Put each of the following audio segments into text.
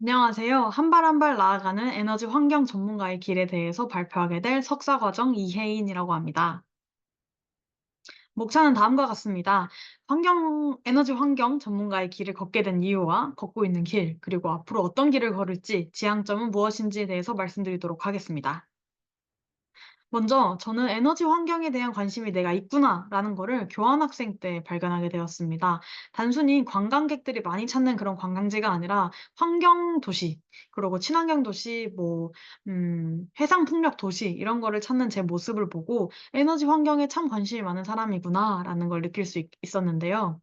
안녕하세요. 한 발 한 발 나아가는 에너지 환경 전문가의 길에 대해서 발표하게 될 석사과정 이혜인이라고 합니다. 목차는 다음과 같습니다. 에너지 환경 전문가의 길을 걷게 된 이유와 걷고 있는 길, 그리고 앞으로 어떤 길을 걸을지, 지향점은 무엇인지에 대해서 말씀드리도록 하겠습니다. 먼저 저는 에너지 환경에 대한 관심이 내가 있구나라는 거를 교환학생 때 발견하게 되었습니다. 단순히 관광객들이 많이 찾는 그런 관광지가 아니라 환경 도시, 그리고 친환경 도시, 해상 풍력 도시 이런 거를 찾는 제 모습을 보고 에너지 환경에 참 관심이 많은 사람이구나라는 걸 느낄 수 있었는데요.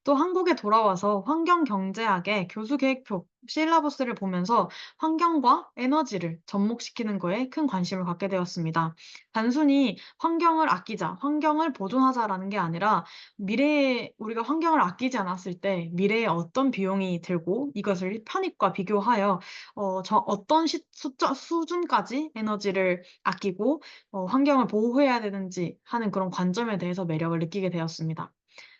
또 한국에 돌아와서 환경경제학의 교수 계획표 실라버스를 보면서 환경과 에너지를 접목시키는 거에 큰 관심을 갖게 되었습니다. 단순히 환경을 아끼자, 환경을 보존하자라는 게 아니라 미래에 우리가 환경을 아끼지 않았을 때 미래에 어떤 비용이 들고 이것을 편익과 비교하여 어떤 수준까지 에너지를 아끼고 환경을 보호해야 되는지 하는 그런 관점에 대해서 매력을 느끼게 되었습니다.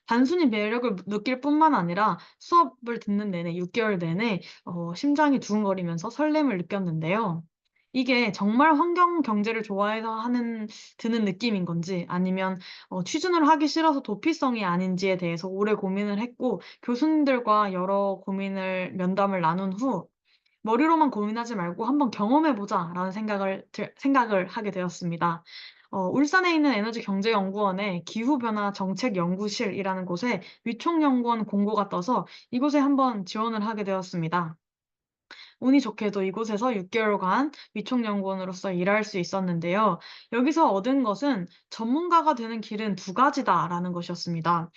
단순히 매력을 느낄 뿐만 아니라 수업을 듣는 내내 6 개월 내내 심장이 두근거리면서 설렘을 느꼈는데요. 이게 정말 환경 경제를 좋아해서 드는 느낌인 건지 아니면 취준을 하기 싫어서 도피성이 아닌지에 대해서 오래 고민을 했고 교수님들과 여러 고민을 면담을 나눈 후 '머리로만 고민하지 말고 한번 경험해 보자.'라는 생각을 하게 되었습니다. 울산에 있는 에너지경제연구원의 기후변화 정책연구실이라는 곳에 위촉연구원 공고가 떠서 이곳에 한번 지원을 하게 되었습니다. 운이 좋게도 이곳에서 6 개월간 위촉연구원으로서 일할 수 있었는데요. 여기서 얻은 것은 '전문가가 되는 길은 두 가지다.'라는 것이었습니다.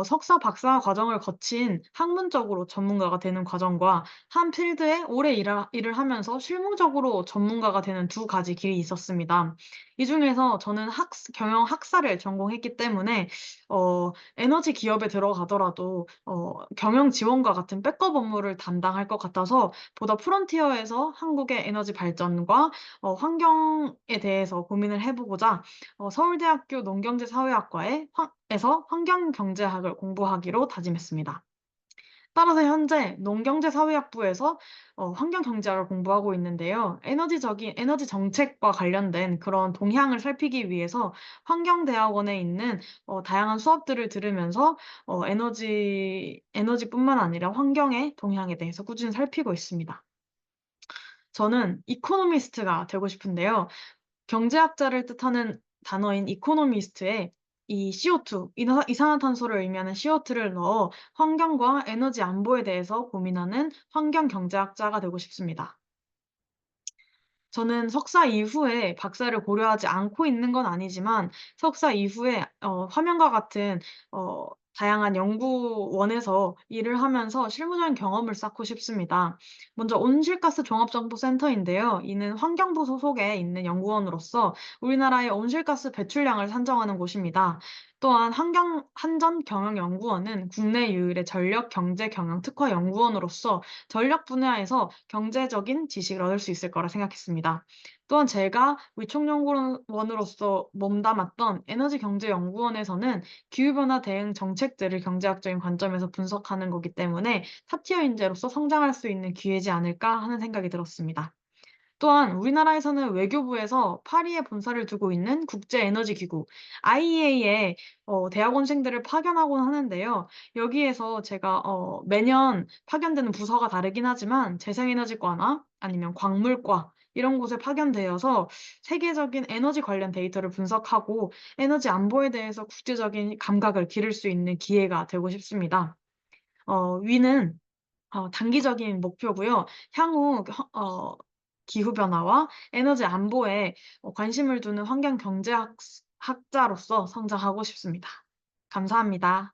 석사, 박사 과정을 거친 학문적으로 전문가가 되는 과정과 한 필드에 오래 일을 하면서 실무적으로 전문가가 되는 두 가지 길이 있었습니다. 이 중에서 저는 경영 학사를 전공했기 때문에 에너지 기업에 들어가더라도 경영 지원과 같은 백업 업무를 담당할 것 같아서 보다 프론티어에서 한국의 에너지 발전과 환경에 대해서 고민을 해 보고자 서울대학교 농경제사회학과에 에서 환경경제학을 공부하기로 다짐했습니다. 따라서 현재 농경제사회학부에서 환경경제학을 공부하고 있는데요. 에너지 정책과 관련된 그런 동향을 살피기 위해서 환경대학원에 있는 다양한 수업들을 들으면서 에너지뿐만 아니라 환경의 동향에 대해서 꾸준히 살피고 있습니다. 저는 이코노미스트가 되고 싶은데요. 경제학자를 뜻하는 단어인 이코노미스트에 이 CO2 이산화탄소를 의미하는 CO2를 넣어 환경과 에너지 안보에 대해서 고민하는 환경 경제학자가 되고 싶습니다. 저는 석사 이후에 박사를 고려하지 않고 있는 건 아니지만 석사 이후에 화면과 같은 어 다양한 연구원에서 일을 하면서 실무적인 경험을 쌓고 싶습니다. 먼저 온실가스 종합정보센터인데요. 이는 환경부 소속에 있는 연구원으로서 우리나라의 온실가스 배출량을 산정하는 곳입니다. 또한 한전경영연구원은 국내 유일의 전력경제경영특화연구원으로서 전력 분야에서 경제적인 지식을 얻을 수 있을 거라 생각했습니다. 또한 제가 위촉연구원으로서 몸담았던 에너지경제연구원에서는 기후변화 대응 정책들을 경제학적인 관점에서 분석하는 거기 때문에 탑티어 인재로서 성장할 수 있는 기회지 않을까 하는 생각이 들었습니다. 또한 우리나라에서는 외교부에서 파리에 본사를 두고 있는 국제에너지기구 IEA에 대학원생들을 파견하곤 하는데요. 여기에서 제가 매년 파견되는 부서가 다르긴 하지만 재생에너지과나 아니면 광물과 이런 곳에 파견되어서 세계적인 에너지 관련 데이터를 분석하고 에너지 안보에 대해서 국제적인 감각을 기를 수 있는 기회가 되고 싶습니다. 위는 단기적인 목표고요. 향후 기후 변화와 에너지 안보에 관심을 두는 환경 경제학 학자로서 성장하고 싶습니다. 감사합니다.